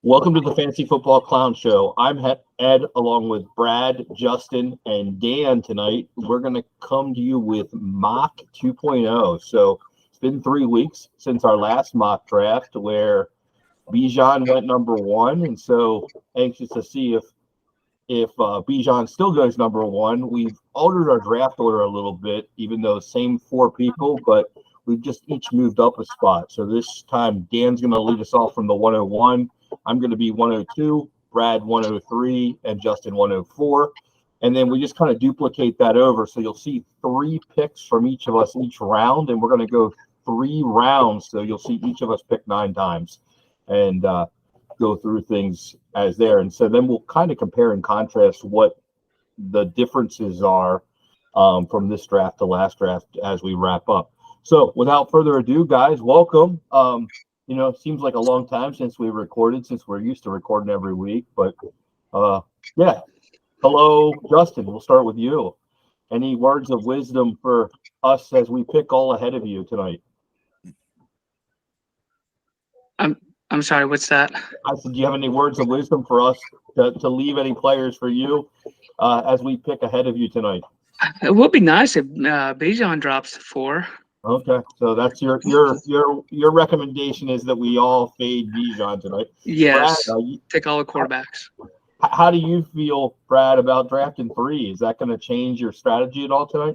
Welcome to the Fantasy Football Clown Show. I'm Ed, along with Brad, Justin, and Dan tonight. We're going to come to you with Mock 2.0. So it's been 3 weeks since our last mock draft where Bijan went number 1. And so anxious to see if Bijan still goes number 1. We've altered our draft order a little bit, even though same 4 people, but we've just each moved up a spot. So this time Dan's going to lead us off from the 101. I'm going to be 102, Brad 103, and Justin 104. And then we just kind of duplicate that over. So you'll see 3 picks from each of us each round, and we're going to go 3 rounds. So you'll see each of us pick 9 times and go through things as there. And so then we'll kind of compare and contrast what the differences are from this draft to last draft as we wrap up. So without further ado, guys, welcome. It seems like a long time since we recorded, since we're used to recording every week. But, yeah. Hello, Justin. We'll start with you. Any words of wisdom for us as we pick all ahead of you tonight? I'm sorry, what's that? I said, do you have any words of wisdom for us to leave any players for you as we pick ahead of you tonight? It would be nice if Bijan drops to 4. Okay, so that's your recommendation is that we all fade Bijan tonight. Yes, Brad, take all the quarterbacks. How do you feel, Brad, about drafting 3? Is that going to change your strategy at all tonight?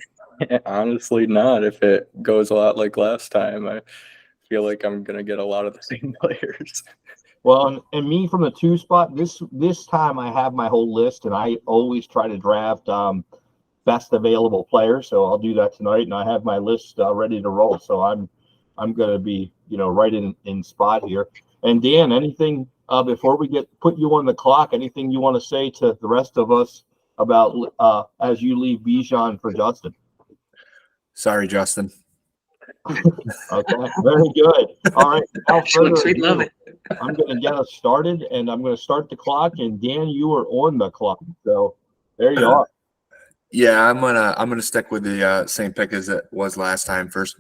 Honestly, not. If it goes a lot like last time, I feel like I'm going to get a lot of the same players. Well, and me from the 2 spot, this time I have my whole list, and I always try to draft best available player, so I'll do that tonight, and I have my list ready to roll. So I'm going to be right in spot here. And Dan, anything before we put you on the clock? Anything you want to say to the rest of us about as you leave Bijan for Justin? Sorry, Justin. Okay, very good. All right, Sweet, love it. I'm going to get us started, and I'm going to start the clock. And Dan, you are on the clock, so there you are. Yeah, I'm gonna stick with the same pick as it was last time. First,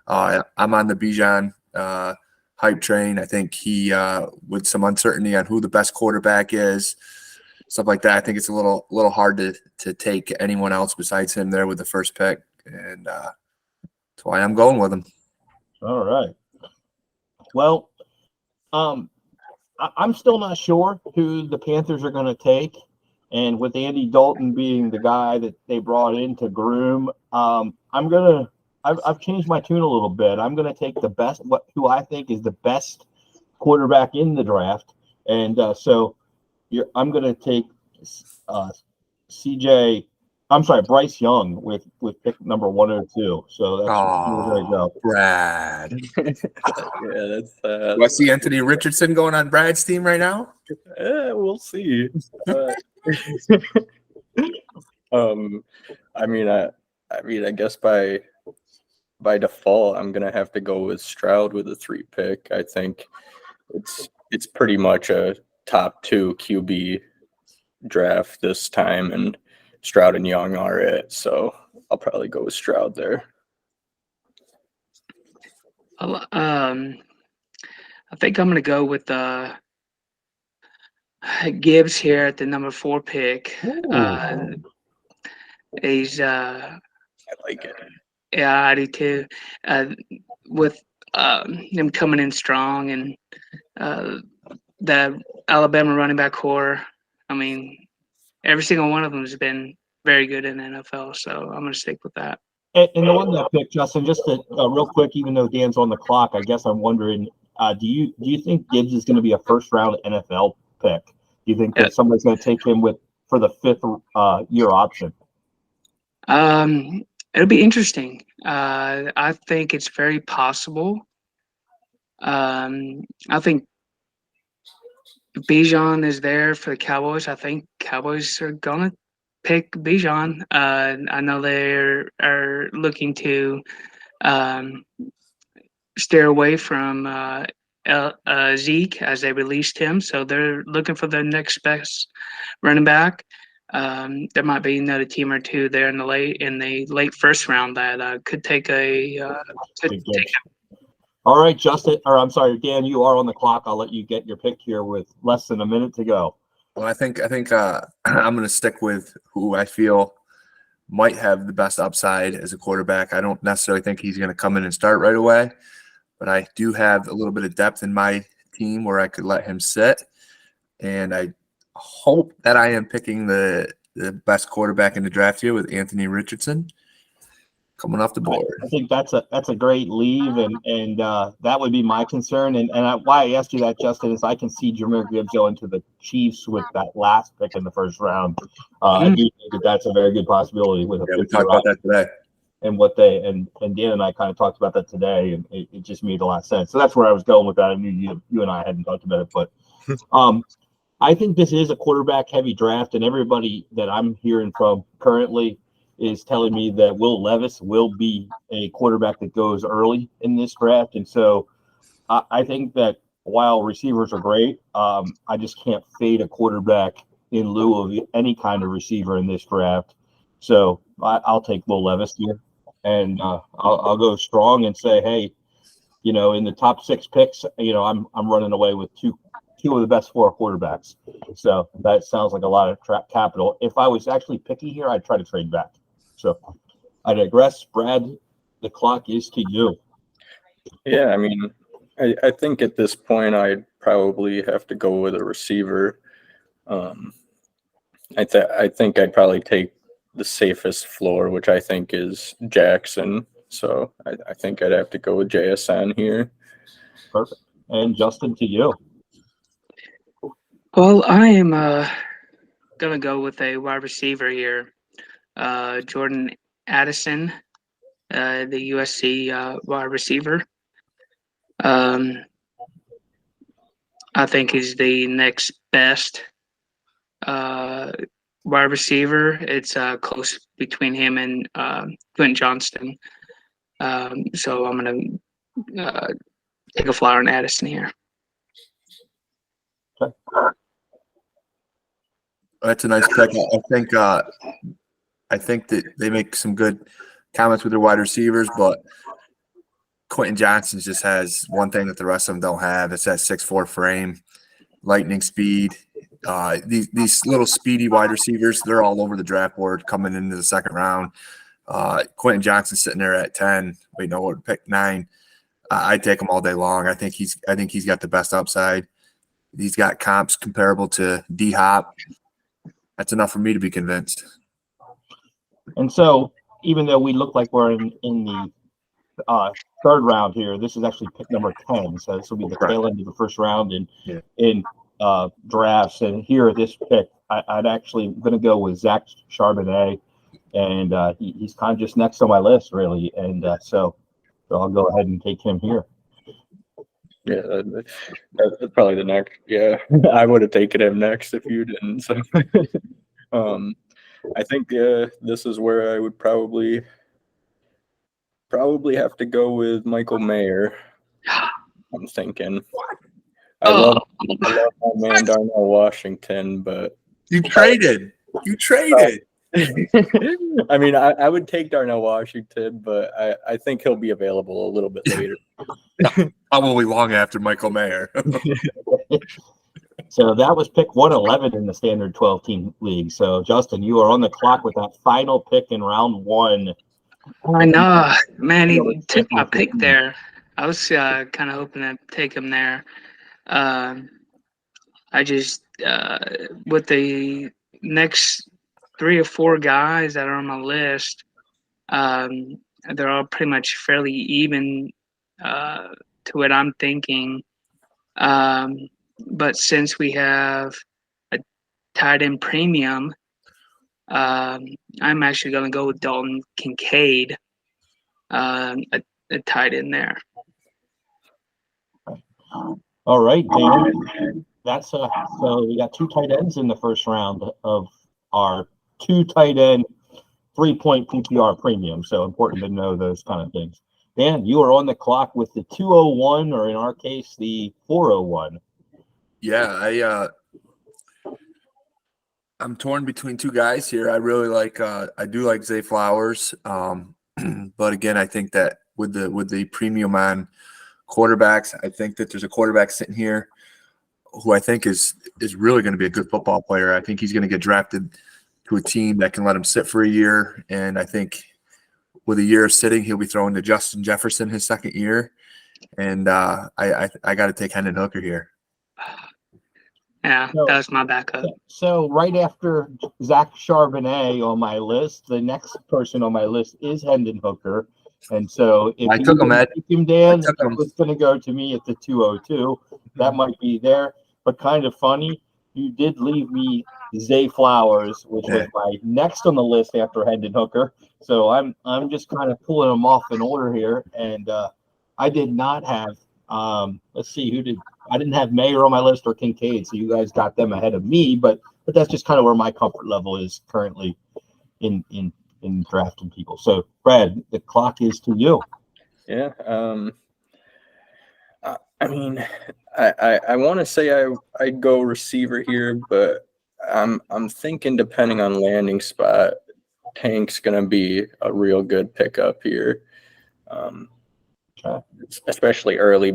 I'm on the Bijan hype train. I think he, with some uncertainty on who the best quarterback is, stuff like that. I think it's a little hard to take anyone else besides him there with the first pick, and that's why I'm going with him. All right. Well, I'm still not sure who the Panthers are going to take. And with Andy Dalton being the guy that they brought in to groom, I've changed my tune a little bit. I'm going to take the best, who I think is the best quarterback in the draft. And I'm going to take Bryce Young with pick number 102. So that's where I go. Brad. Yeah, that's Do I see Anthony Richardson going on Brad's team right now? We'll see. I guess by default, I'm gonna have to go with Stroud with a 3 pick. I think it's pretty much a top 2 QB draft this time, and Stroud and Young are it. So I'll probably go with Stroud there. I think I'm gonna go with Gibbs here at the number 4 pick. He's I like it. Yeah, I do too. With him coming in strong and the Alabama running back core, I mean, every single one of them has been very good in the NFL. So I'm going to stick with that. And the one that I picked, Justin, just real quick, even though Dan's on the clock, I guess I'm wondering, do you think Gibbs is going to be a first-round NFL pick? Do you think that somebody's going to take him for the 5th year option? It'll be interesting. I think it's very possible. I think Bijan is there for the Cowboys. I think Cowboys are gonna pick Bijan. I know they are looking to steer away from Zeke as they released him, so they're looking for the next best running back. There might be another team or two there in the late first round that could take a. All right, Justin, or I'm sorry, Dan, you are on the clock. I'll let you get your pick here with less than a minute to go. Well, I think I'm going to stick with who I feel might have the best upside as a quarterback. I don't necessarily think he's going to come in and start right away, but I do have a little bit of depth in my team where I could let him sit. And I hope that I am picking the best quarterback in the draft here with Anthony Richardson coming off the board. I think that's a great leave, and that would be my concern. And why I asked you that, Justin, is I can see Jahmyr Gibbs going to the Chiefs with that last pick in the first round. I do think that's a very good possibility with a Yeah, we talked about that today. And what they and Dan and I kind of talked about that today, and it just made a lot of sense. So that's where I was going with that. I knew you and I hadn't talked about it, but I think this is a quarterback heavy draft, and everybody that I'm hearing from currently is telling me that Will Levis will be a quarterback that goes early in this draft. And so I think that while receivers are great, I just can't fade a quarterback in lieu of any kind of receiver in this draft. So I'll take Will Levis here, and I'll go strong and say, hey, in the top 6 picks, I'm running away with two of the best 4 quarterbacks. So that sounds like a lot of capital. If I was actually picky here, I'd try to trade back. So I digress. Brad, the clock is to you. Yeah, I mean, I think at this point I'd probably have to go with a receiver. I think I'd probably take the safest floor, which I think is Jackson. So I think I'd have to go with JSN here. Perfect. And Justin, to you. Well, I am gonna go with a wide receiver here, Jordan Addison, the USC wide receiver. I think he's the next best wide receiver. It's close between him and Quentin Johnston. So I'm gonna take a flyer on Addison here. Okay. That's a nice pick. I think that they make some good comments with their wide receivers, but Quentin Johnson just has one thing that the rest of them don't have. It's that 6'4" frame, lightning speed. These little speedy wide receivers, they're all over the draft board coming into the second round. Quentin Johnson sitting there at 10. Wait, no, pick 9. I'd take him all day long. I think he's got the best upside. He's got comps comparable to D-Hop. That's enough for me to be convinced. And so, even though we look like we're in the third round here, this is actually pick number 10. So this will be the tail end of the first round in drafts. And here, this pick, I'd actually going to go with Zach Charbonnet, and he's kind of just next on my list, really. And so I'll go ahead and take him here. Yeah, that's probably the next. Yeah, I would have taken him next if you didn't. So, I think this is where I would probably have to go with Michael Mayer. I'm thinking. I love my man Darnell Washington, but You traded. I mean, I would take Darnell Washington, but I think he'll be available a little bit later. Probably long after Michael Mayer. So that was pick 111 in the standard 12-team league. So, Justin, you are on the clock with that final pick in round 1. I know, man. He took my pick there. I was kind of hoping to take him there. I just with the next 3 or 4 guys that are on my list, they're all pretty much fairly even to what I'm thinking. But since we have a tight end premium, I'm actually going to go with Dalton Kincaid, a tight end there. All right, Dan. That's so we got 2 tight ends in the first round of our 2 tight end 3-point PPR premium. So important to know those kind of things. Dan, you are on the clock with the 201, or in our case, the 401. Yeah, I'm torn between 2 guys here. I really like I do like Zay Flowers, but again, I think that with the premium on quarterbacks. I think that there's a quarterback sitting here who I think is really going to be a good football player. I think he's going to get drafted to a team that can let him sit for a year. And I think with a year of sitting, he'll be thrown to Justin Jefferson his second year. And I got to take Hendon Hooker here. Yeah, So- that was my backup. So right after Zach Charbonnet on my list, the next person on my list is Hendon Hooker. And so if I took him, Ed. take him, Dan, I took him. it's going to go to me at the 202. That might be there. But kind of funny, you did leave me Zay Flowers, which was my next on the list after Hendon Hooker. So I'm just kind of pulling them off in order here. And I did not have let's see, I didn't have Mayer on my list or Kincaid, so you guys got them ahead of me, but that's just kind of where my comfort level is currently in drafting people. So Brad, the clock is to you. Yeah. I mean, I want to say I'd go receiver here, but I'm thinking depending on landing spot, Tank's gonna be a real good pickup here. Okay. Especially early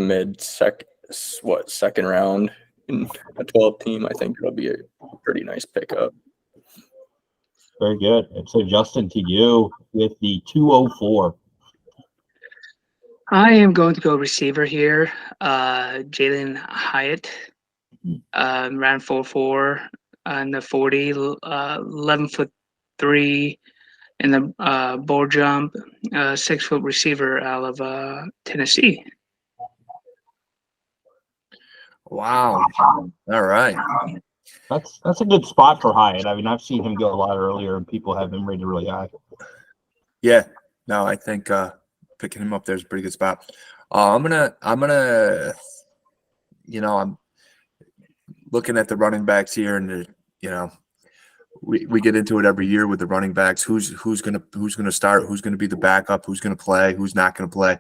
second round in a 12 team. I think it'll be a pretty nice pickup. Very good. And so Justin, to you with the 204. I am going to go receiver here. Jalen Hyatt, ran 4.4 in the 40, 11'3" in the board jump, 6-foot receiver out of Tennessee. Wow. All right. That's a good spot for Hyatt. I mean, I've seen him go a lot earlier, and people have him rated really high. Yeah. No, I think picking him up there is a pretty good spot. I'm gonna, I'm looking at the running backs here, and we get into it every year with the running backs. Who's gonna start? Who's gonna be the backup? Who's gonna play? Who's not gonna play?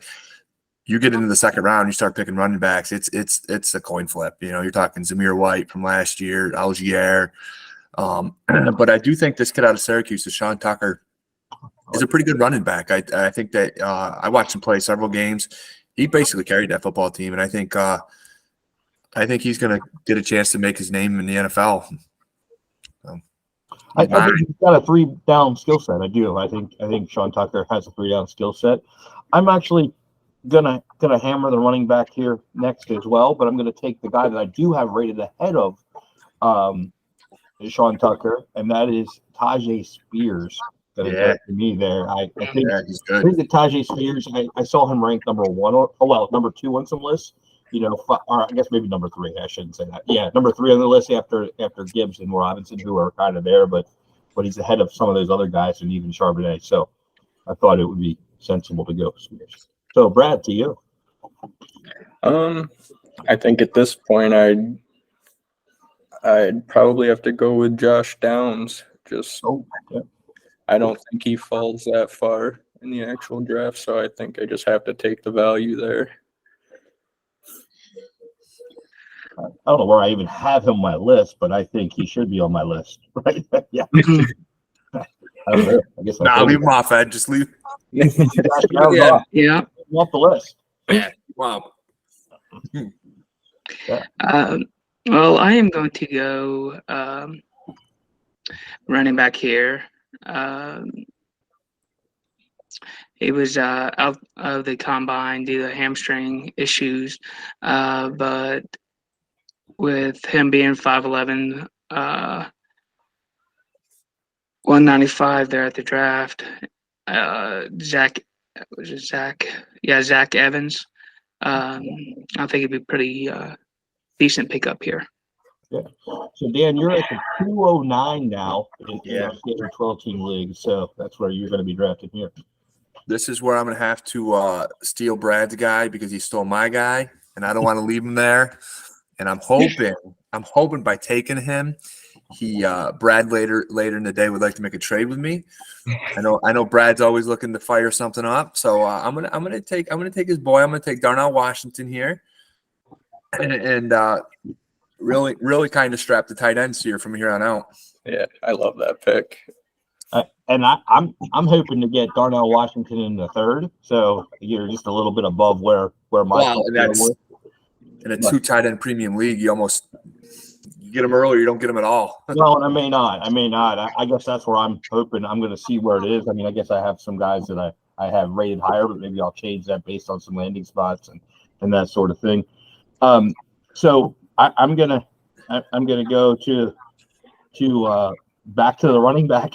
You get into the second round, you start picking running backs. It's a coin flip. You're talking Zamir White from last year, Algier. But I do think this kid out of Syracuse, Deshaun Tucker, is a pretty good running back. I think that I watched him play several games. He basically carried that football team, and I think he's going to get a chance to make his name in the NFL. I think he's got a 3-down skill set. I do. I think Sean Tucker has a 3-down skill set. I'm actually gonna hammer the running back here next as well, but I'm gonna take the guy that I do have rated ahead of Sean Tucker, and that is Tajay Spears. To me there. I think he's good. I think that Tajay Spears, I saw him ranked number 1 number 2 on some lists. Or I guess maybe number 3. I shouldn't say that. Yeah, number 3 on the list after Gibbs and Robinson, who are kind of there, but he's ahead of some of those other guys and even Charbonnet. So I thought it would be sensible to go Spears. So Brad, to you. I think at this point I'd probably have to go with Josh Downs. I don't think he falls that far in the actual draft, so I think I just have to take the value there. I don't know where I even have him on my list, but I think he should be on my list, right? Yeah. I don't know. I guess Nah, leave him off, Ed. Just leave. Yeah. Off the list. Wow. Well, I am going to go running back here. He was out of the combine due to hamstring issues, but with him being 5'11", 195 there at the draft, Zach Evans. I think it'd be pretty decent pickup here. Yeah. So Dan, you're at the 209 now in our 12-team league, so that's where you're going to be drafted here. This is where I'm going to have to steal Brad's guy because he stole my guy, and I don't want to leave him there. And I'm hoping by taking him, Brad later in the day would like to make a trade with me. I know Brad's always looking to fire something up, so I'm gonna take his boy. I'm gonna take Darnell Washington here, and really kind of strap the tight ends here from here on out. Yeah, I love that pick. I'm hoping to get Darnell Washington in the third, so you're just a little bit above where my Wow, and that's in a two tight end premium league. You get them early, or you don't get them at all. No, and I may not. I guess that's where I'm hoping. I'm going to see where it is. I mean, I guess I have some guys that I have rated higher, but maybe I'll change that based on some landing spots and that sort of thing. So I'm gonna go to back to the running back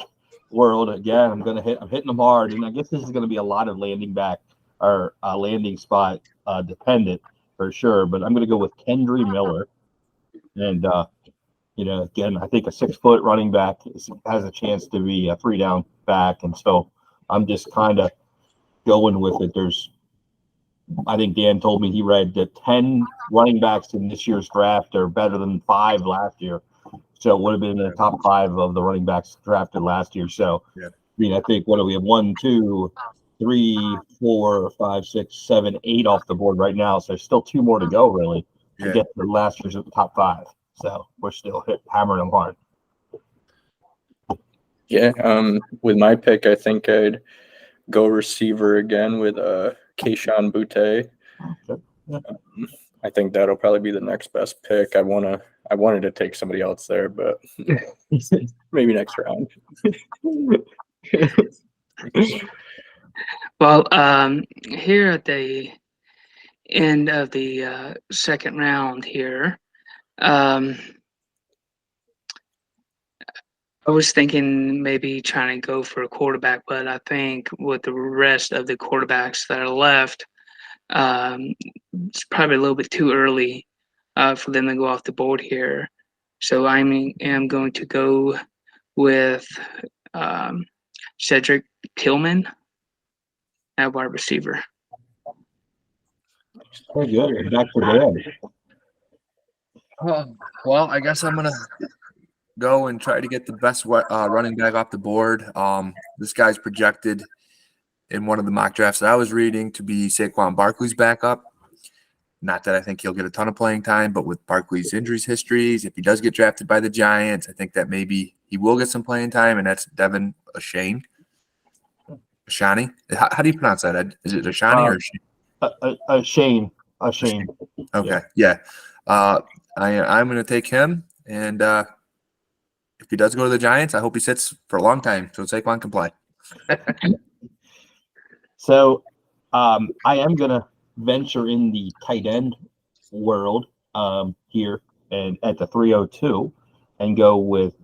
world again. I'm hitting them hard, and I guess this is going to be a lot of landing back or landing spot dependent for sure. But I'm going to go with Kendry Miller, and again, I think a 6 foot running back has a chance to be a 3 down back, and so I'm just kind of going with it. I think Dan told me he read that 10 running backs in this year's draft are better than 5 last year. So it would have been in the top 5 of the running backs drafted last year. So, yeah. I mean, I think what do we have? 1, 2, 3, 4, 5, 6, 7, 8 off the board right now. So there's still 2 more to go, really, to get to last year's top 5. So we're still hammering them hard. Yeah. With my pick, I think I'd go receiver again with Kayshon Boutte. Okay. Yeah. I think that'll probably be the next best pick. I wanted to take somebody else there, but maybe next round. Well, here at the end of the second round here, I was thinking maybe trying to go for a quarterback, but I think with the rest of the quarterbacks that are left, it's probably a little bit too early for them to go off the board here. So I am going to go with Cedric Tillman at wide receiver. Very good. Back to Dan. Well, I guess I'm gonna go and try to get the best running back off the board. This guy's projected in one of the mock drafts that I was reading to be Saquon Barkley's backup. Not that I think he'll get a ton of playing time, but with Barkley's injuries histories, if he does get drafted by the Giants, I think that maybe he will get some playing time, and that's Devin Ashani. Ashani? How do you pronounce that? Is it Ashani or Shane? Shane. Okay, yeah. I'm going to take him, and if he does go to the Giants, I hope he sits for a long time so Saquon can play. So I am going to venture in the tight end world here and at the 302 and go with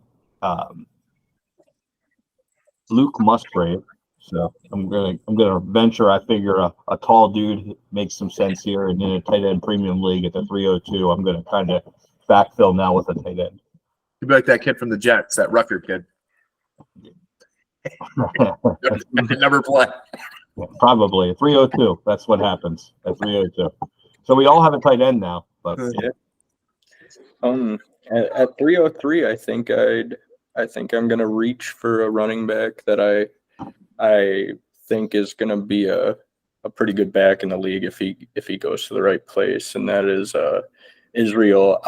Luke Musgrave. So I'm gonna venture. I figure a tall dude makes some sense here, and in a tight end premium league at the 302, I'm gonna kind of backfill now with a tight end. You'd be like that kid from the Jets, that Rucker kid. Never play. Probably 302. That's what happens at 302. So we all have a tight end now. But yeah. At 303, I think I'm gonna reach for a running back that I think is gonna be a pretty good back in the league if he goes to the right place, and that is Israel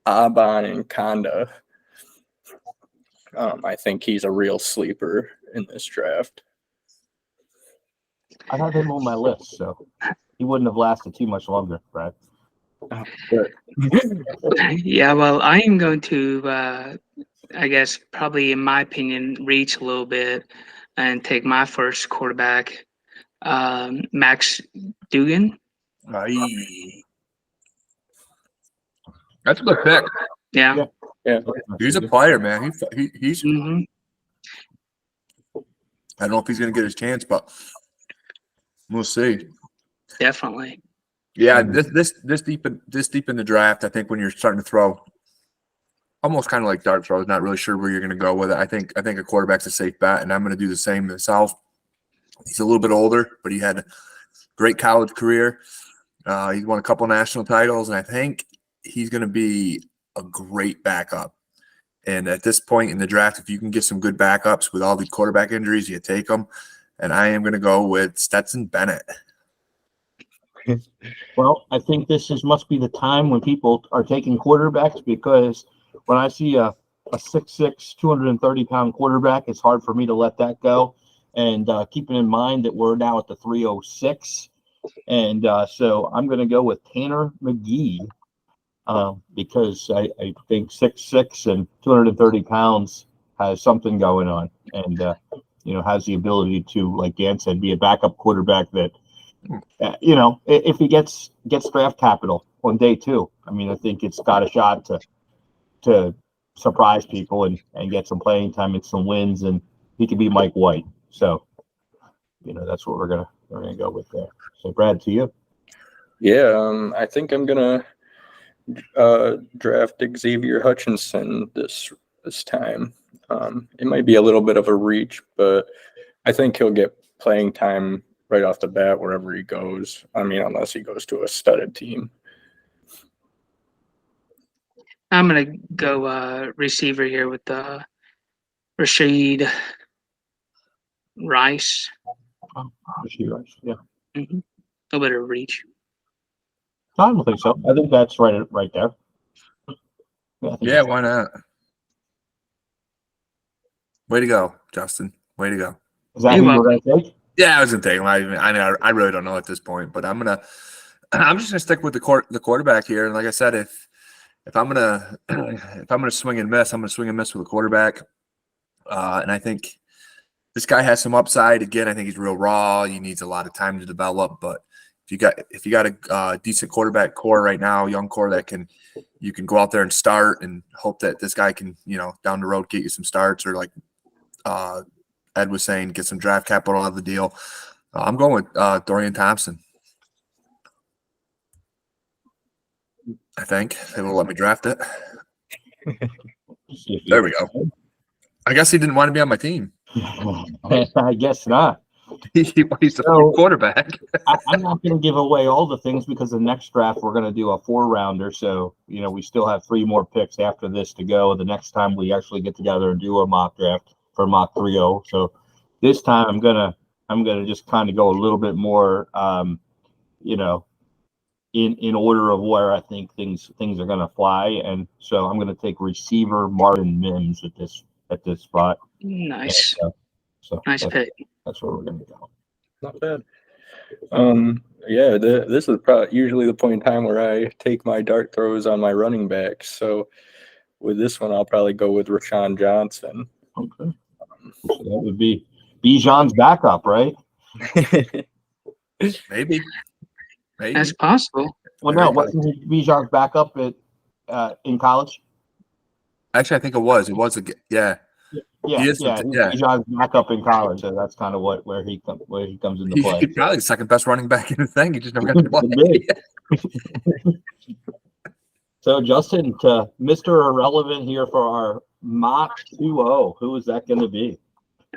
Abanikanda. I think he's a real sleeper in this draft. I have him on my list, so he wouldn't have lasted too much longer, Brad. Yeah, well, I am going to, I guess, probably in my opinion, reach a little bit and take my first quarterback, Max Duggan. That's a good pick. Yeah. He's a player, man. He's. Mm-hmm. I don't know if he's going to get his chance, but we'll see. Definitely. Yeah, this deep in the draft, I think when you're starting to throw, almost kind of like dart throws, not really sure where you're going to go with it. I think a quarterback's a safe bet, and I'm going to do the same myself. He's a little bit older, but he had a great college career. He won a couple national titles, and I think he's going to be a great backup. And at this point in the draft, if you can get some good backups with all the quarterback injuries, you take them. And I am going to go with Stetson Bennett. Well, I think must be the time when people are taking quarterbacks, because when I see a a 6'6", 230-pound quarterback. It's hard for me to let that go. And keeping in mind that we're now at the 306. And so I'm going to go with Tanner McGee because I think 6'6" and 230 pounds has something going on. And, has the ability to, like Dan said, be a backup quarterback that, if he gets draft capital on day 2, I mean, I think it's got a shot to surprise people and get some playing time and some wins, and he could be Mike White. So, that's what we're gonna go with there. So, Brad, to you. Yeah, I think I'm gonna draft Xavier Hutchinson this time. It might be a little bit of a reach, but I think he'll get playing time right off the bat wherever he goes. I mean, unless he goes to a studded team. I'm gonna go receiver here with Rashid Rice. Rashid Rice, yeah. A little bit of reach. I don't think so. I think that's right there. Yeah, why not? Way to go, Justin. Way to go. Is that who you're going to take? Yeah, I was going to take him. I really don't know at this point, but I'm just going to stick with the quarterback here. And like I said, if I'm gonna swing and miss, I'm gonna swing and miss with a quarterback. And I think this guy has some upside. Again, I think he's real raw. He needs a lot of time to develop. But if you got a decent quarterback core right now, young core that you can go out there and start and hope that this guy can, down the road get you some starts, or like Ed was saying, get some draft capital out of the deal. I'm going with Dorian Thompson. I think they will let me draft it. There we go. I guess he didn't want to be on my team. I guess not. He's the fourth quarterback. I'm not going to give away all the things because the next draft we're going to do a 4-rounder. So, we still have 3 more picks after this to go. The next time we actually get together and do a mock draft for mock 3-0. So this time I'm gonna just kind of go a little bit more, in order of where I think things are going to fly. And so I'm going to take receiver Marvin Mims at this spot. Nice. So nice pick. That's where we're going to go. Not bad. Yeah, this is probably usually the point in time where I take my dart throws on my running backs. So with this one, I'll probably go with Rashawn Johnson. Okay. So that would be Bijan's backup, right? Maybe. That's possible. Well, no, wasn't he Bijan's backup in college? Actually, I think it was. It was Yeah. He's Bijan's backup in college, so that's kind of where he comes into play. He's probably the second best running back in the thing. He just never got to play. So, Justin, to Mr. Irrelevant here for our mock 2-0, who is that going to be?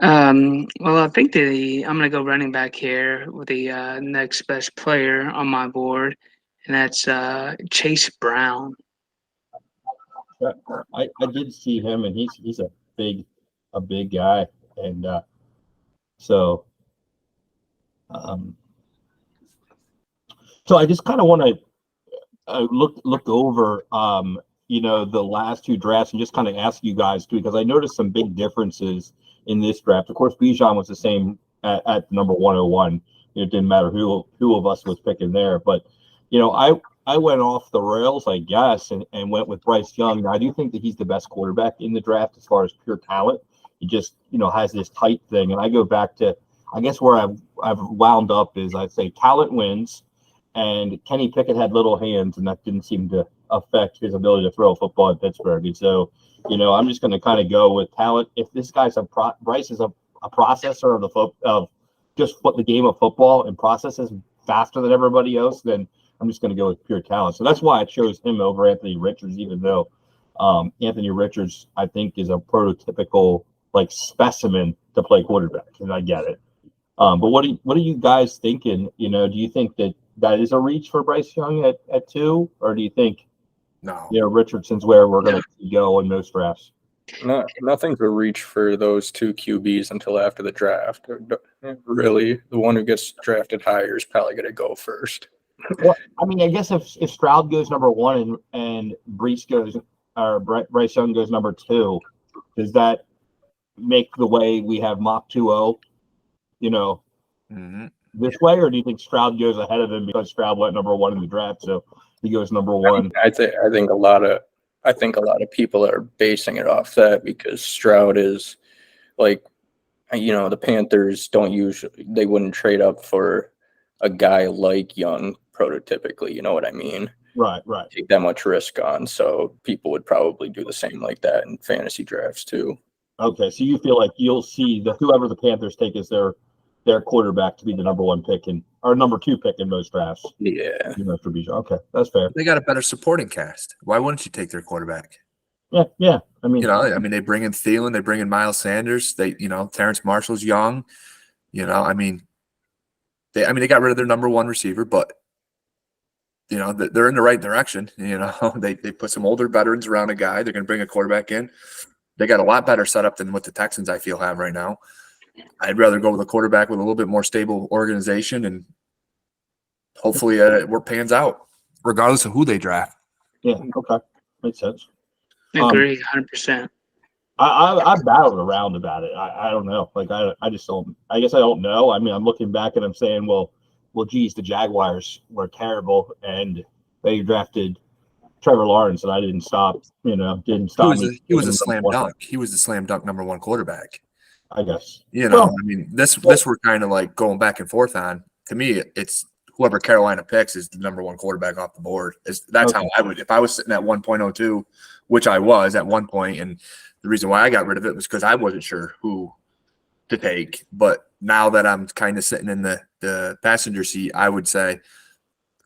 Well, I think I'm going to go running back here with the next best player on my board, and that's Chase Brown. I did see him, and he's a big guy, and so I just kind of want to look over the last 2 drafts and just kind of ask you guys too, because I noticed some big differences in this draft. Of course, Bijan was the same at number 101. It didn't matter who of us was picking there, but I went off the rails, I guess, and went with Bryce Young. Now, I do think that he's the best quarterback in the draft as far as pure talent. He just has this tight thing, and I go back to, I guess, where I've wound up is I'd say talent wins, and Kenny Pickett had little hands, and that didn't seem to affect his ability to throw a football in Pittsburgh. And so, I'm just going to kind of go with talent. If this guy's Bryce is a processor of just the game of football and processes faster than everybody else, then I'm just going to go with pure talent. So that's why I chose him over Anthony Richards, even though Anthony Richards, I think, is a prototypical specimen to play quarterback, and I get it. But what are you guys thinking? Do you think that is a reach for Bryce Young at 2, or do you think Richardson's where we're going to go in most drafts? Nothing's a reach for those 2 QBs until after the draft. Really, the one who gets drafted higher is probably going to go first. Well, I mean, I guess if Stroud goes number 1 and Brees goes Bryce Young goes number 2, does that make the way we have mock 2-0, this way, or do you think Stroud goes ahead of him because Stroud went number 1 in the draft, so he goes number 1? I think a lot of people are basing it off that because Stroud is like, the Panthers they wouldn't trade up for a guy like Young prototypically, you know what I mean? Right. Take that much risk on, so people would probably do the same like that in fantasy drafts too. Okay, so you feel like you'll see whoever the Panthers take as their quarterback to be the number 1 pick or number 2 pick in most drafts. Yeah. Okay, that's fair. They got a better supporting cast. Why wouldn't you take their quarterback? Yeah. I mean, they bring in Thielen, they bring in Miles Sanders. Terrence Marshall's young. They got rid of their number 1 receiver, but they're in the right direction. They put some older veterans around a guy. They're going to bring a quarterback in. They got a lot better setup than what the Texans, I feel, have right now. I'd rather go with a quarterback with a little bit more stable organization, and hopefully it pans out, regardless of who they draft. Yeah, okay. Makes sense. I agree 100%. I battled around about it. I don't know. Like, I just don't – I guess I don't know. I mean, I'm looking back and I'm saying, well, geez, the Jaguars were terrible, and they drafted Trevor Lawrence, and I didn't stop, didn't stop me. He was a slam dunk. He was the slam dunk number 1 quarterback. I guess. This we're kind of like going back and forth on. To me, it's whoever Carolina picks is the number 1 quarterback off the board. That's how I would – if I was sitting at 1.02, which I was at one point, and the reason why I got rid of it was because I wasn't sure who to take. But now that I'm kind of sitting in the passenger seat, I would say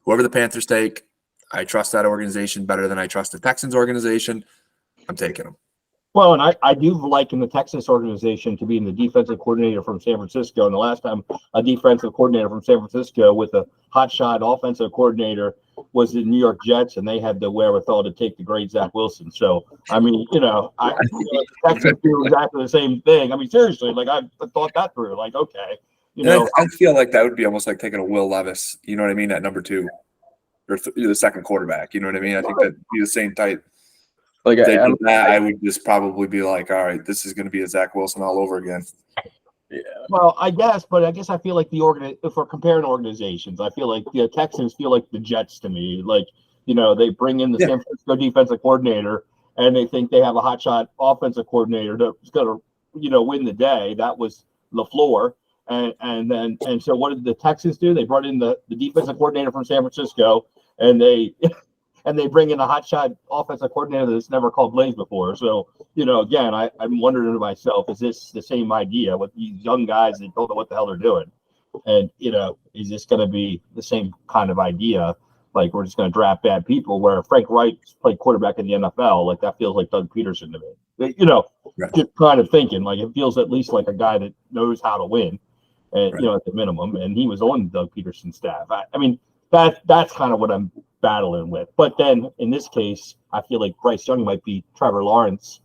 whoever the Panthers take, I trust that organization better than I trust the Texans organization. I'm taking them. Well, and I do liken the Texas organization to being the defensive coordinator from San Francisco. And the last time a defensive coordinator from San Francisco with a hotshot offensive coordinator was the New York Jets, and they had the wherewithal to take the great Zach Wilson. So, I mean, I Texans do exactly the same thing. I mean, seriously, like I thought that through. Like, okay, I feel like that would be almost like taking a Will Levis. You know what I mean? At number 2, or the second quarterback. You know what I mean? I think that'd be the same type. Like I would just probably be like, all right, this is going to be a Zach Wilson all over again. Yeah. Well, I guess I feel like if we're comparing organizations, I feel like the Texans feel like the Jets to me. Like, they bring in the San Francisco defensive coordinator, and they think they have a hotshot offensive coordinator that's going to, win the day. That was LaFleur. And so what did the Texans do? They brought in the defensive coordinator from San Francisco, and they bring in a hotshot offensive coordinator that's never called plays before. So, again, I'm wondering to myself, is this the same idea with these young guys that don't know what the hell they're doing? And, is this going to be the same kind of idea? Like, we're just going to draft bad people, where Frank Wright's played quarterback in the NFL. Like, that feels like Doug Peterson to me. Right. Just kind of thinking, like, it feels at least like a guy that knows how to win, and, right. At the minimum. And he was on Doug Peterson's staff. I mean, that's kind of what I'm battling with. But then in this case, I feel like Bryce Young might be Trevor Lawrence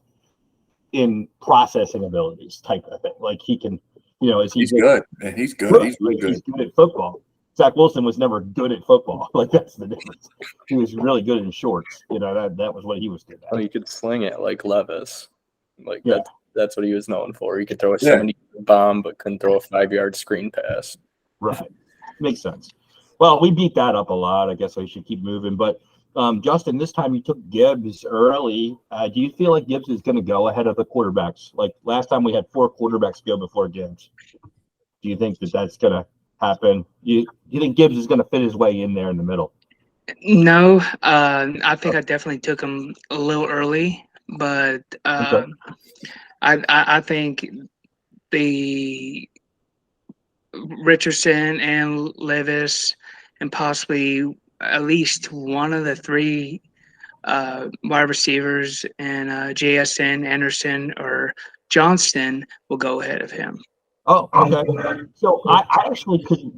in processing abilities type of thing. Like, he can, he's good. Man, he's good. He's really good. He's good at football. Zach Wilson was never good at football. Like, that's the difference. He was really good in shorts. That was what he was good at. Well, he could sling it like Levis. Like, yeah. That's what he was known for. He could throw a 70 bomb, but couldn't throw a 5-yard screen pass. Right. Makes sense. Well, we beat that up a lot. I guess I should keep moving. But, Justin, this time you took Gibbs early. Do you feel like Gibbs is going to go ahead of the quarterbacks? Like, last time we had 4 quarterbacks go before Gibbs. Do you think that's going to happen? You think Gibbs is going to fit his way in there in the middle? No, I think I definitely took him a little early, but Okay. I think the Richardson and Levis and possibly at least one of the 3 wide receivers and JSN, Anderson, or Johnston will go ahead of him. Oh, okay. So I actually could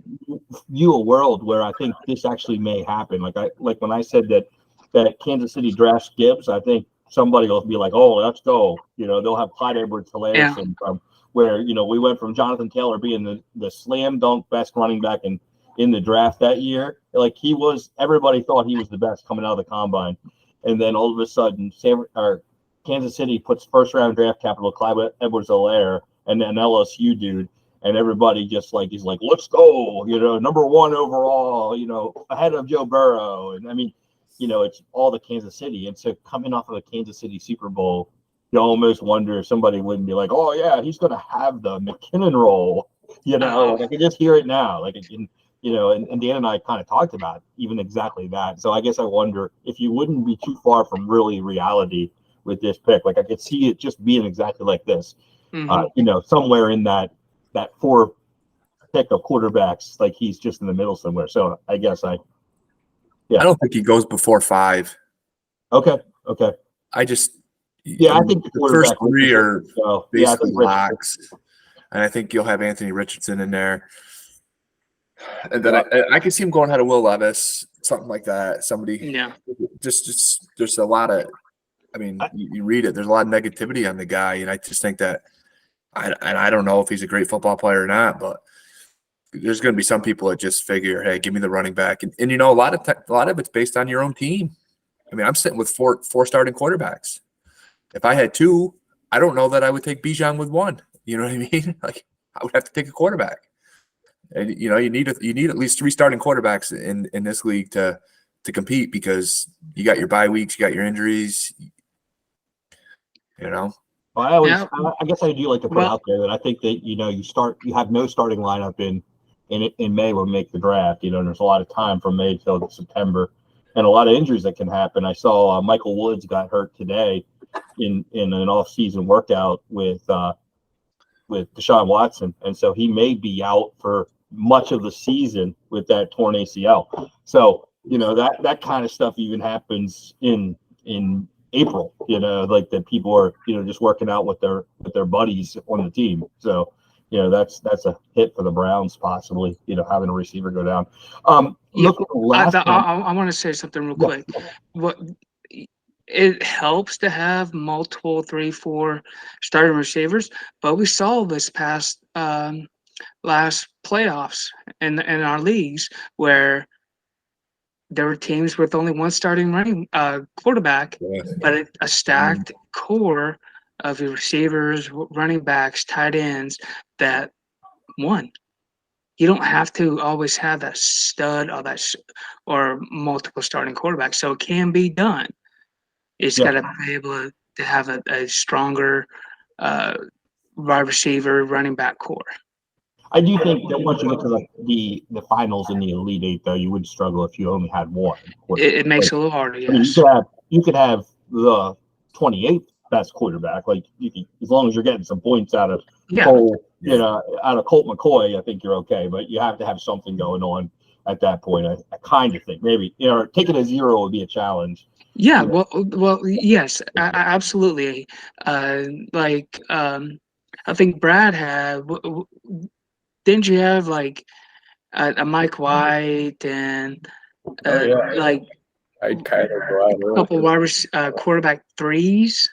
view a world where I think this actually may happen. Like when I said that Kansas City drafts Gibbs, I think somebody will be like, "Oh, let's go." They'll have Clyde Edwards-Helaire syndrome, where we went from Jonathan Taylor being the slam dunk best running back in the draft that year. Like, everybody thought he was the best coming out of the combine, and then all of a sudden, Kansas City puts first round draft capital Clyde Edwards-Helaire and an LSU dude, and everybody just like he's like, let's go, number 1 overall, ahead of Joe Burrow, and I mean, it's all the Kansas City, and so coming off of a Kansas City Super Bowl, you almost wonder if somebody wouldn't be like, oh yeah, he's going to have the McKinnon role, like I can just hear it now, like and Dan and I kind of talked about even exactly that. So I guess I wonder if you wouldn't be too far from really reality with this pick. Like I could see it just being exactly like this, somewhere in that 4 pick of quarterbacks, like he's just in the middle somewhere. So I guess I don't think he goes before 5. Okay. I just I think the first 3 are basically I locks, and I think you'll have Anthony Richardson in there. And then I can see him going ahead of Will Levis, something like that. Somebody, just there's a lot of, I mean, you read it. There's a lot of negativity on the guy, and I just think that, I don't know if he's a great football player or not, but there's going to be some people that just figure, hey, give me the running back, and a lot of it's based on your own team. I mean, I'm sitting with four starting quarterbacks. If I had 2, I don't know that I would take Bijan with 1. You know what I mean? Like I would have to take a quarterback. And you need at least 3 starting quarterbacks in this league to compete, because you got your bye weeks, you got your injuries. Well, I guess I do like to put out there that I think that you have no starting lineup in May when we make the draft. And there's a lot of time from May till September, and a lot of injuries that can happen. I saw Michael Woods got hurt today in an off-season workout with Deshaun Watson, and so he may be out for much of the season with that torn ACL. So that kind of stuff even happens in April. Like that people are just working out with their buddies on the team. So that's a hit for the Browns possibly. Having a receiver go down. Look at the last. I want to say something real quick. What it helps to have multiple 3, 4 starting receivers, but we saw this past last playoffs in our leagues where there were teams with only 1 starting running quarterback, but a stacked core of your receivers, running backs, tight ends that won. You don't have to always have that stud or multiple starting quarterbacks, so it can be done. It's got to be able to have a stronger wide receiver, running back core. I do think that once you get to the finals in the Elite Eight, though, you would struggle if you only had 1. It makes it a little harder. Yes. I mean, you could have the 28th best quarterback, like as long as you're getting some points out of Cole, out of Colt McCoy, I think you're okay. But you have to have something going on at that point. I kind of think maybe taking a 0 would be a challenge. Yeah, well, yes, absolutely. I think Brad had. Didn't you have like a Mike White and like I'd kind of go out a couple quarterback 3s?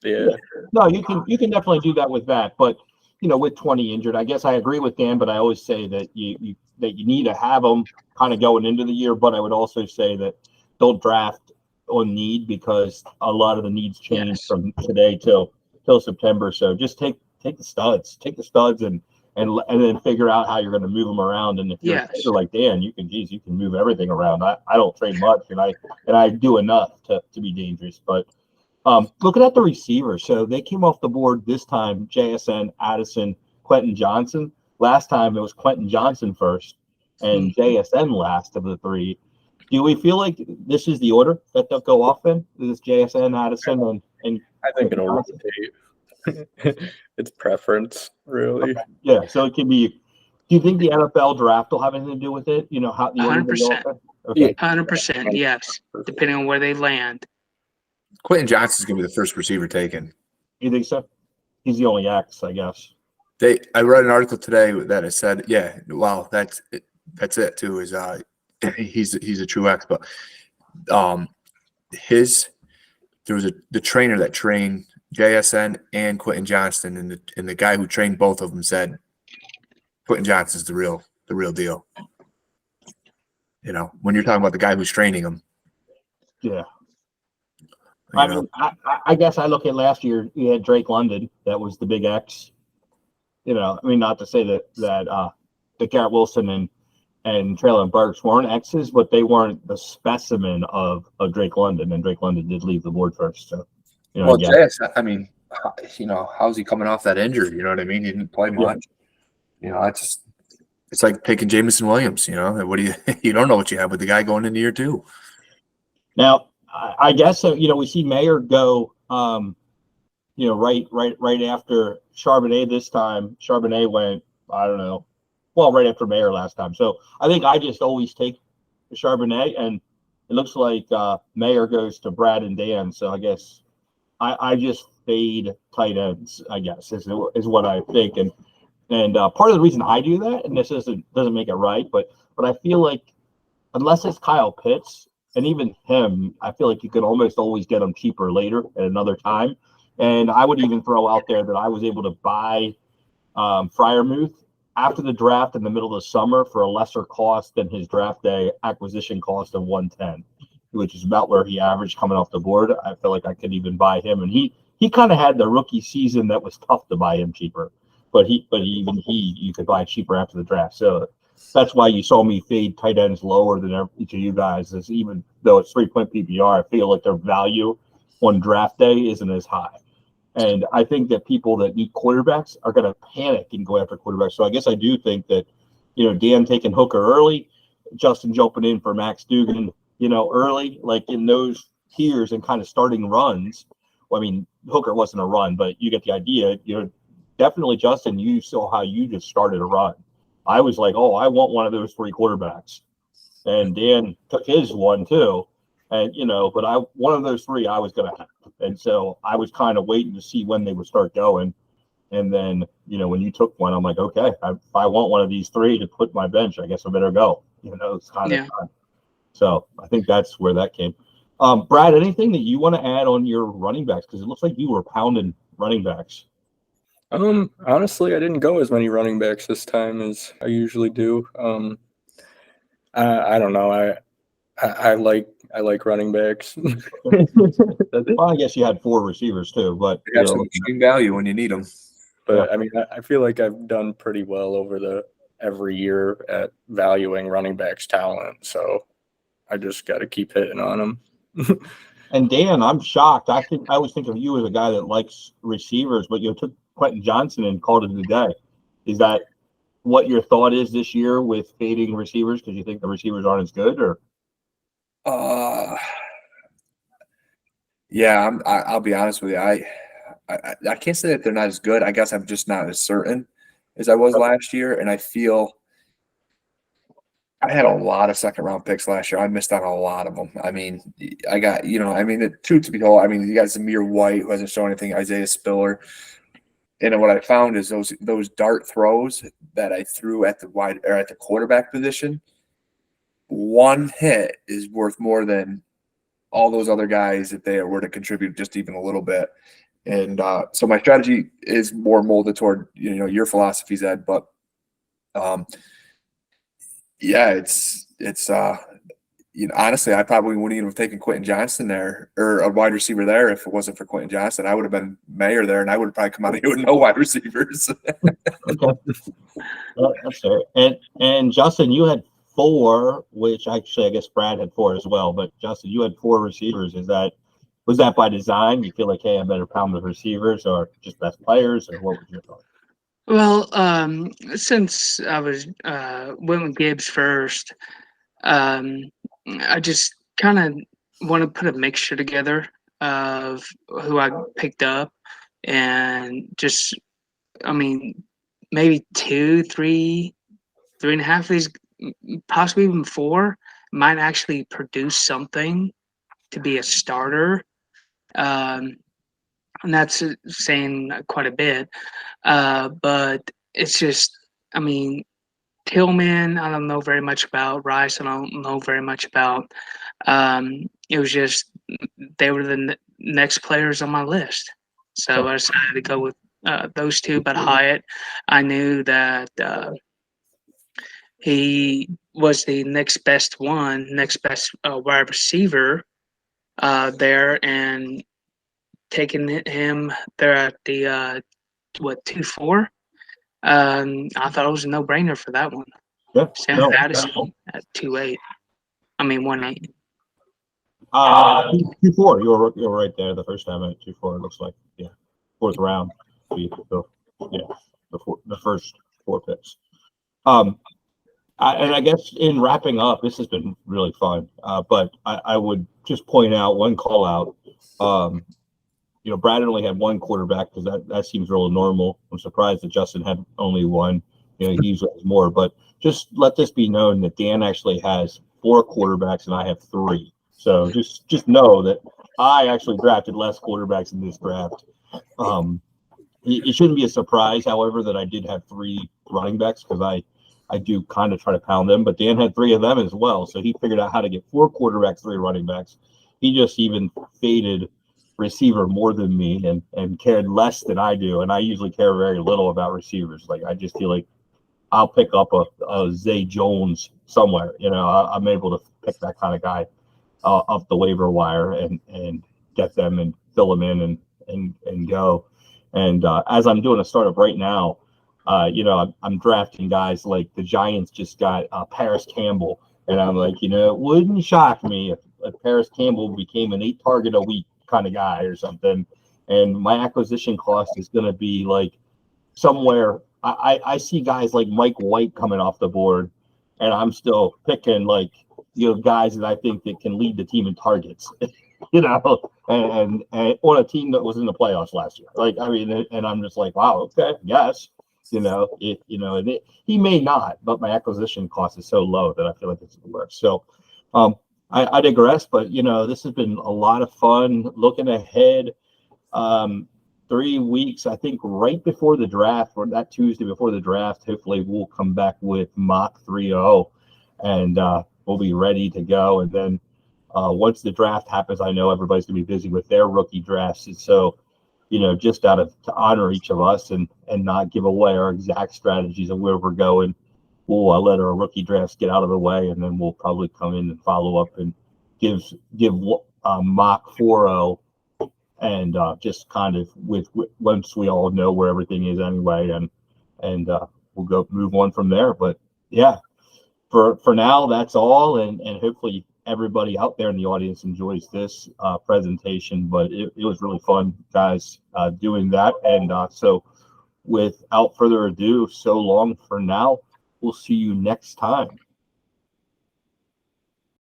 Yeah. No, you can definitely do that with that, but with 20 injured, I guess I agree with Dan. But I always say that you need to have them kind of going into the year. But I would also say that don't draft on need, because a lot of the needs change from today till September. So just take the studs, and then figure out how you're going to move them around. And if you're like Dan, you can move everything around. I don't trade much, and I do enough to be dangerous. But looking at the receivers, so they came off the board this time: JSN, Addison, Quentin Johnson. Last time it was Quentin Johnson first and JSN last of the 3. Do we feel like this is the order that they'll go off in? Is JSN, Addison, and I think it'll rotate. It's preference, really. Okay. Yeah, so it can be. Do you think the NFL draft will have anything to do with it? How the 100%. Okay. 100%. Yes, depending on where they land. Quentin Johnson's going to be the first receiver taken. You think so? He's the only X, I guess. I read an article today that it said, that's it too. Is he's a true X, but there was the trainer that trained JSN and Quentin Johnston, and the guy who trained both of them said Quentin Johnston's the real deal. When you're talking about the guy who's training him. Yeah. I mean, I guess I look at last year. You had Drake London. That was the big X. I mean, not to say that Garrett Wilson and Traylon Burks weren't X's, but they weren't the specimen of Drake London, and Drake London did leave the board first. So, well, JS, I mean, how's he coming off that injury? You know what I mean? He didn't play much. It's like picking Jameson Williams. What do you don't know what you have with the guy going into year two. Now, I guess we see Mayer go. Right after Charbonnet this time. Charbonnet went, I don't know, right after Mayer last time. So I think I just always take Charbonnet, and it looks like Mayer goes to Brad and Dan. So I guess I just fade tight ends, I guess, is what I think. And part of the reason I do that, and this doesn't make it right, but I feel like unless it's Kyle Pitts, and even him, I feel like you could almost always get him cheaper later at another time. And I would even throw out there that I was able to buy Freiermuth after the draft in the middle of the summer for a lesser cost than his draft day acquisition cost of 110, which is about where he averaged coming off the board. I feel like I could even buy him, and he kind of had the rookie season that was tough to buy him cheaper, but you could buy cheaper after the draft. So that's why you saw me fade tight ends lower than each of you guys. Is even though it's 3-point PPR, I feel like their value on draft day isn't as high. And I think that people that need quarterbacks are going to panic and go after quarterbacks. So I guess I do think that, Dan taking Hooker early, Justin jumping in for Max Duggan, early, like in those tiers and kind of starting runs. Well, I mean, Hooker wasn't a run, but you get the idea. Definitely, Justin, you saw how you just started a run. I was like, oh, I want one of those 3 quarterbacks. And Dan took his one too. And, but one of those 3 I was going to have. And so I was kind of waiting to see when they would start going. And then, when you took one, I'm like, okay, if I want one of these 3 to put my bench, I guess I better go. It's kind of fun. So I think that's where that came. Brad, anything that you want to add on your running backs? Because it looks like you were pounding running backs. Honestly, I didn't go as many running backs this time as I usually do. I don't know. I like running backs. Well, I guess you had 4 receivers too, but you have some extreme value when you need them. But I mean, I feel like I've done pretty well over every year at valuing running backs' talent. So I just got to keep hitting on them. And Dan, I'm shocked. I always think of you as a guy that likes receivers, but you took Quentin Johnson and called it a day. Is that what your thought is this year with fading receivers? Because you think the receivers aren't as good, or? Yeah, I'll be honest with you. I can't say that they're not as good. I guess I'm just not as certain as I was last year, and I feel I had a lot of second-round picks last year. I missed on a lot of them. I mean, I got the truth to be told, I mean, you got Zamir White who hasn't shown anything, Isaiah Spiller, and what I found is those dart throws that I threw at the wide or at the quarterback position. One hit is worth more than all those other guys if they were to contribute just even a little bit. And so my strategy is more molded toward your philosophies, Ed. But it's honestly, I probably wouldn't even have taken Quentin Johnson there or a wide receiver there if it wasn't for Quentin Johnson. I would have been Mayer there, and I would have probably come out of here with no wide receivers. Okay. Well, that's fair. And Justin, you had 4, which actually I guess Brad had 4 as well. But Justin, you had 4 receivers. Was that by design? You feel like, hey, I better pound the receivers, or just best players, or what was your thought? Well, since I was went with Gibbs first, I just kind of want to put a mixture together of who I picked up, and just, I mean, maybe 2, 3, 3.5 of these, possibly even 4, might actually produce something to be a starter. And that's saying quite a bit. But it's just, I mean, Tillman, I don't know very much about. Rice, I don't know very much about. It was just they were the next players on my list. So I decided to go with those 2. But Hyatt, I knew that he was the next best wide receiver there and taking him there at the 2-4. I thought it was a no-brainer for that one. Yeah. Sam No, Addison at 2-8. I mean 1-8. 2-4. You're right there the first time at 2-4. It looks like fourth round. The first 4 picks. And I guess in wrapping up, this has been really fun. But I would just point out one call out. Brad only had 1 quarterback because that seems real normal. I'm surprised that Justin had only 1. He usually has more. But just let this be known that Dan actually has 4 quarterbacks and I have 3. So just know that I actually drafted less quarterbacks in this draft. It shouldn't be a surprise, however, that I did have 3 running backs because I do kind of try to pound them. But Dan had 3 of them as well. So he figured out how to get 4 quarterbacks, 3 running backs. He just even faded receiver more than me and cared less than I do. And I usually care very little about receivers. Like, I just feel like I'll pick up a Zay Jones somewhere. I'm able to pick that kind of guy off the waiver wire and get them and fill them in and go. And as I'm doing a startup right now, I'm drafting guys like the Giants just got Paris Campbell. And I'm like, it wouldn't shock me if Paris Campbell became an 8 target a week kind of guy or something. And my acquisition cost is going to be like somewhere. I see guys like Mike White coming off the board, and I'm still picking like, guys that I think that can lead the team in targets, and on a team that was in the playoffs last year. Like, I mean, and I'm just like, wow, okay, yes, he may not, but my acquisition cost is so low that I feel like it's worth. So, I digress, but this has been a lot of fun. Looking ahead, 3 weeks, I think, right before the draft, or that Tuesday before the draft, hopefully we'll come back with mock 3-0, and we'll be ready to go. And then once the draft happens, I know everybody's gonna be busy with their rookie drafts, and so just to honor each of us and not give away our exact strategies of where we're going, we'll let our rookie drafts get out of the way, and then we'll probably come in and follow up and give mock 4-0, and just kind of with once we all know where everything is anyway, and we'll go move on from there. But yeah, for now, that's all, and hopefully everybody out there in the audience enjoys this presentation. But it was really fun, guys, doing that. And so without further ado, so long for now. We'll see you next time.